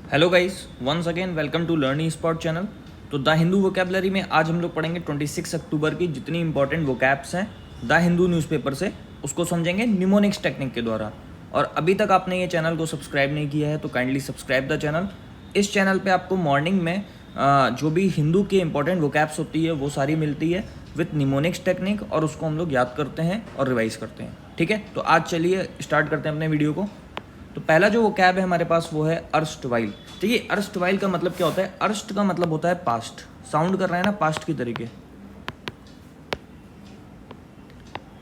Hello guys, once again welcome to learning spot channel. तो the Hindu vocabulary में आज हम लोग पढ़ेंगे 26 अक्टूबर की जितनी इंपॉर्टेंट वोकैब्स हैं द हिंदू न्यूज़पेपर से, उसको समझेंगे निमोनिक्स टेक्निक के द्वारा। और अभी तक आपने ये चैनल को सब्सक्राइब नहीं किया है तो काइंडली सब्सक्राइब द चैनल। इस चैनल पे आपको मॉर्निंग में जो भी हिंदू के इंपॉर्टेंट वोकैब्स होती है वो सारी मिलती है विथ निमोनिक्स टेक्निक, और उसको हम लोग याद करते हैं और रिवाइज करते हैं। ठीक है, तो आज चलिए स्टार्ट करते हैं अपने वीडियो को। तो पहला जो वोकैब है हमारे पास वो है अर्स्टवाइल। तो ये अर्स्टवाइल का मतलब क्या होता है? अर्स्ट का मतलब होता है पास्ट, साउंड कर रहा है ना पास्ट की तरीके।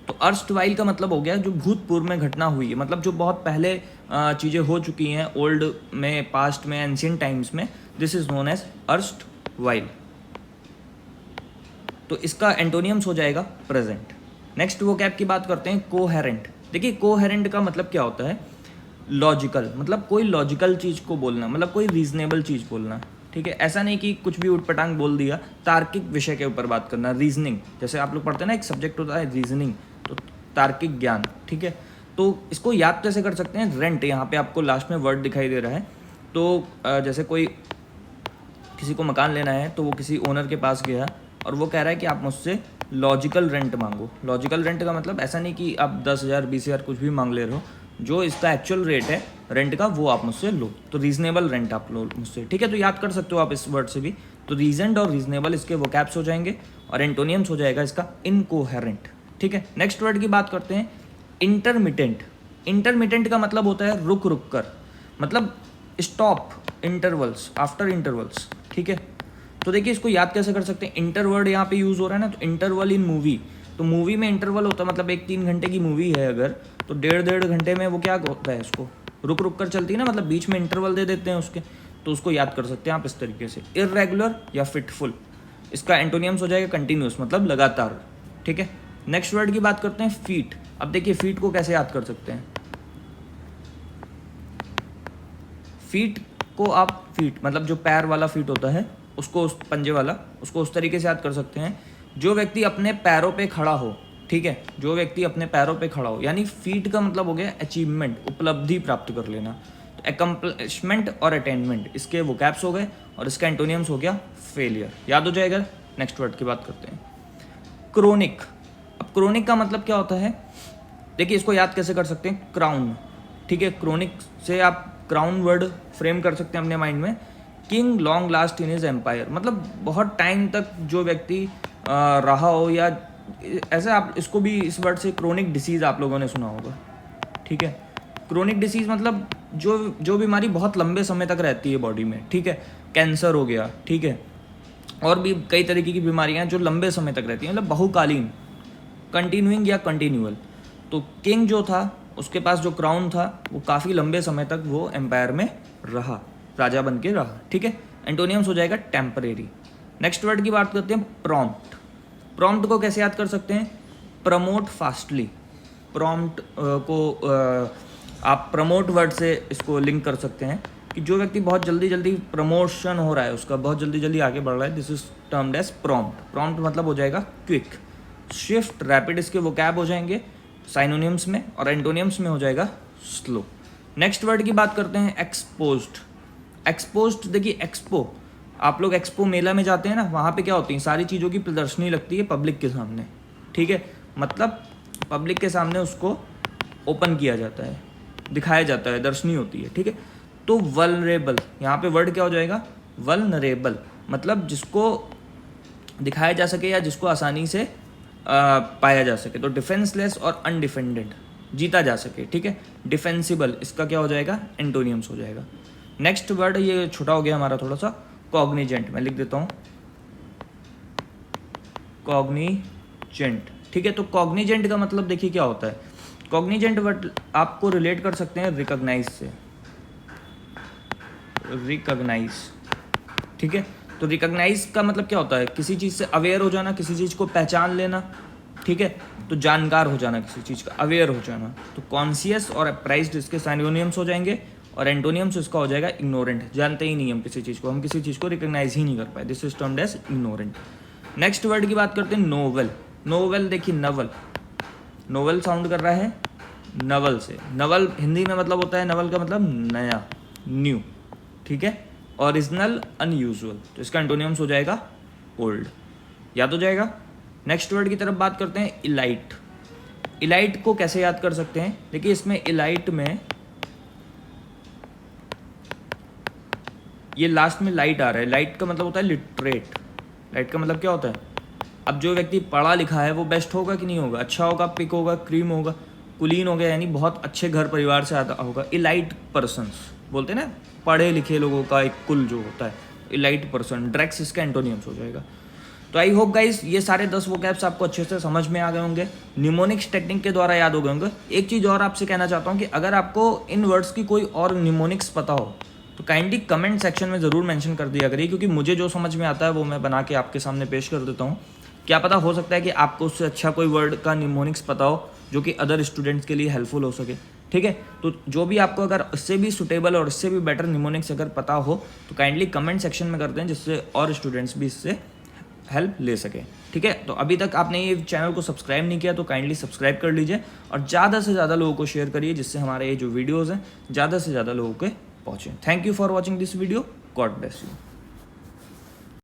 तो अर्स्टवाइल का मतलब हो गया जो भूतपूर्व में घटना हुई है, मतलब जो बहुत पहले चीज़ें हो चुकी हैं ओल्ड में, पास्ट में, एंशियंट टाइम्स में। This is known as erstwhile. तो इसका एंटोनियम्स हो जाएगा प्रेजेंट। नेक्स्ट वोकैब की बात करते हैं, कोहेरेंट। देखिए कोहेरेंट का मतलब क्या होता है? लॉजिकल, मतलब कोई लॉजिकल चीज़ को बोलना, मतलब कोई रीजनेबल चीज़ बोलना। ठीक है, ऐसा नहीं कि कुछ भी उटपटांग बोल दिया। तार्किक विषय के ऊपर बात करना, रीजनिंग। जैसे आप लोग पढ़ते हैं ना, एक सब्जेक्ट होता है रीजनिंग, तो तार्किक ज्ञान। ठीक है, तो इसको याद कैसे कर सकते हैं? रेंट, यहाँ पे आपको लास्ट में वर्ड दिखाई दे रहा है। तो जैसे कोई किसी को मकान लेना है तो वो किसी ओनर के पास गया और वो कह रहा है कि आप मुझसे लॉजिकल रेंट मांगो। लॉजिकल रेंट का मतलब ऐसा नहीं कि आप 10,000 20,000 कुछ भी मांग ले रहे हो, जो इसका एक्चुअल रेट है रेंट का वो आप मुझसे लो। तो रीजनेबल रेंट आप लो मुझसे। ठीक है, तो याद कर सकते हो आप इस वर्ड से भी। तो रीजनड और रीजनेबल इसके वोकैब्स हो जाएंगे, और एंटोनियम्स हो जाएगा इसका इनकोहेरेंट। ठीक है, नेक्स्ट वर्ड की बात करते हैं, इंटरमिटेंट। इंटरमिटेंट का मतलब होता है रुक रुक कर, मतलब स्टॉप, इंटरवल्स, आफ्टर इंटरवल्स। ठीक है, तो देखिए इसको याद कैसे कर सकते हैं? इंटर वर्ड यहाँ पे यूज़ हो रहा है ना, तो इंटरवल इन मूवी। तो मूवी में इंटरवल होता है, मतलब एक 3 घंटे की मूवी है अगर, तो 1.5 घंटे में वो क्या होता है, उसको रुक रुक कर चलती है ना, मतलब बीच में इंटरवल दे देते हैं उसके। तो उसको याद कर सकते हैं आप इस तरीके से, इर्रेगुलर या फिटफुल। इसका एंटोनियम्स हो जाएगा कंटिन्यूस, मतलब लगातार। ठीक है, नेक्स्ट वर्ड की बात करते हैं, फीट। अब देखिए फीट को कैसे याद कर सकते हैं? फीट को आप, फीट मतलब जो पैर वाला फीट होता है उसको, उस पंजे वाला, उसको उस तरीके से याद कर सकते हैं, जो व्यक्ति अपने पैरों पे खड़ा हो। ठीक है, जो व्यक्ति अपने पैरों पे खड़ा हो, यानी फीट का मतलब हो गया अचीवमेंट, उपलब्धि प्राप्त कर लेना। तो एकम्प्लिशमेंट और अटेनमेंट इसके वोकैब्स हो गए, और इसका एंटोनियम्स हो गया फेलियर। याद हो जाएगा। नेक्स्ट वर्ड की बात करते हैं, क्रोनिक। अब क्रोनिक का मतलब क्या होता है? देखिए इसको याद कैसे कर सकते हैं? क्राउन। ठीक है, क्रोनिक से आप क्राउन वर्ड फ्रेम कर सकते हैं अपने माइंड में। King long last in his empire, मतलब बहुत टाइम तक जो व्यक्ति रहा हो, या ऐसे आप इसको भी इस वर्ड से क्रोनिक डिसीज़ आप लोगों ने सुना होगा। ठीक है, क्रोनिक डिसीज़ मतलब जो बीमारी बहुत लंबे समय तक रहती है बॉडी में। ठीक है, कैंसर हो गया। ठीक है, और भी कई तरीके की बीमारियां जो लंबे समय तक रहती हैं, मतलब बहुकालीन, कंटिन्यूइंग या कंटिन्यूअल। तो किंग जो था उसके पास जो क्राउन था वो काफ़ी लंबे समय तक वो एम्पायर में रहा, राजा बन के रहा। ठीक है, एंटोनियम्स हो जाएगा टेम्परेरी। नेक्स्ट वर्ड की बात करते हैं, प्रॉम्प्ट। प्रॉम्प्ट को कैसे याद कर सकते हैं? Promote fastly. प्रॉम्प्ट को आप प्रमोट वर्ड से इसको लिंक कर सकते हैं कि जो व्यक्ति बहुत जल्दी जल्दी प्रमोशन हो रहा है, उसका बहुत जल्दी जल्दी आगे बढ़ रहा है, this is termed as prompt. Prompt मतलब हो जाएगा क्विक। स्विफ्ट, रैपिड इसके वोकैब हो जाएंगे साइनोनियम्स में, और एंटोनियम्स में हो जाएगा स्लो। नेक्स्ट वर्ड की बात करते हैं, एक्सपोज्ड। एक्सपोज्ड, देखिए एक्सपो, आप लोग एक्सपो मेला में जाते हैं ना, वहाँ पे क्या होती है, सारी चीज़ों की प्रदर्शनी लगती है पब्लिक के सामने। ठीक है, मतलब पब्लिक के सामने उसको ओपन किया जाता है, दिखाया जाता है, दर्शनी होती है। ठीक है, तो वल्नरेबल, यहाँ पे वर्ड क्या हो जाएगा? वल्नरेबल, मतलब जिसको दिखाया जा सके या जिसको आसानी से पाया जा सके। तो डिफेंसलेस और अनडिफेंडेड, जीता जा सके। ठीक है, डिफेंसिबल इसका क्या हो जाएगा? एंटोनियम्स हो जाएगा। नेक्स्ट वर्ड, ये छोटा हो गया हमारा थोड़ा सा, कॉग्निजेंट। मैं लिख देता हूँ कॉग्निजेंट। ठीक है, तो कॉग्निजेंट का मतलब देखिए क्या होता है? कॉग्निजेंट वर्ड आपको रिलेट कर सकते हैं रिकॉग्नाइज से, रिकॉग्नाइज। ठीक है, तो रिकॉग्नाइज का मतलब क्या होता है? किसी चीज़ से अवेयर हो जाना, किसी चीज़ को पहचान लेना। ठीक है, तो जानकार हो जाना किसी चीज़ का, अवेयर हो जाना। तो कॉन्शियस और अप्राइज्ड इसके साइनोनियम्स हो जाएंगे, और एंटोनियम्स इसका हो जाएगा इग्नोरेंट, जानते ही नहीं हम किसी चीज़ को, हम किसी चीज़ को रिकॉग्नाइज ही नहीं कर पाए, this is termed as ignorant. Next word की बात करते हैं, नोवेल। नोवेल देखिए, नवल, नोवेल साउंड कर रहा है नवल से। नवल हिंदी में मतलब होता है, नवल का मतलब नया, न्यू। ठीक है। ओरिजिनल, अनयूजुअल, तो इसका एंटोनियम्स हो जाएगा ओल्ड। याद हो जाएगा। नेक्स्ट वर्ड की तरफ बात करते हैं, इलाइट। इलाइट को कैसे याद कर सकते हैं? देखिए इसमें इलाइट में ये लास्ट में लाइट आ रहा है। लाइट का मतलब होता है लिटरेट। लाइट का मतलब क्या होता है? अब जो व्यक्ति पढ़ा लिखा है वो बेस्ट होगा कि नहीं होगा? अच्छा होगा, पिक होगा, क्रीम होगा, कुलीन हो गया, यानी बहुत अच्छे घर परिवार से आता होगा। इलाइट पर्सन्स बोलते हैं ना, पढ़े लिखे लोगों का एक कुल जो होता है, इलाइट पर्सन। ड्रैक्स इसका एंटोनियम्स हो जाएगा। तो आई होप गाइस ये सारे 10 वोकैब्स आपको अच्छे से समझ में आ गए होंगे, निमोनिक्स टेक्निक के द्वारा याद हो गए होंगे। एक चीज़ और आपसे कहना चाहता हूँ कि अगर आपको इन वर्ड्स की कोई और निमोनिक्स पता हो तो काइंडली कमेंट सेक्शन में ज़रूर मेंशन कर दिया करिए, क्योंकि मुझे जो समझ में आता है वो मैं बना के आपके सामने पेश कर देता हूँ। क्या पता हो सकता है कि आपको उससे अच्छा कोई वर्ड का निमोनिक्स पता हो जो कि अदर स्टूडेंट्स के लिए हेल्पफुल हो सके, ठीक है। तो जो भी आपको अगर इससे भी सुटेबल और इससे भी बेटर निमोनिक्स अगर पता हो तो काइंडली कमेंट सेक्शन में कर दें, जिससे और स्टूडेंट्स भी इससे हेल्प ले सके, ठीक है। तो अभी तक आपने ये चैनल को सब्सक्राइब नहीं किया तो काइंडली सब्सक्राइब कर लीजिए और ज़्यादा से ज़्यादा लोगों को शेयर करिए, जिससे हमारे ये जो वीडियोज़ हैं ज़्यादा से ज़्यादा लोगों के पहुँचे। Thank you for watching this video. God bless you.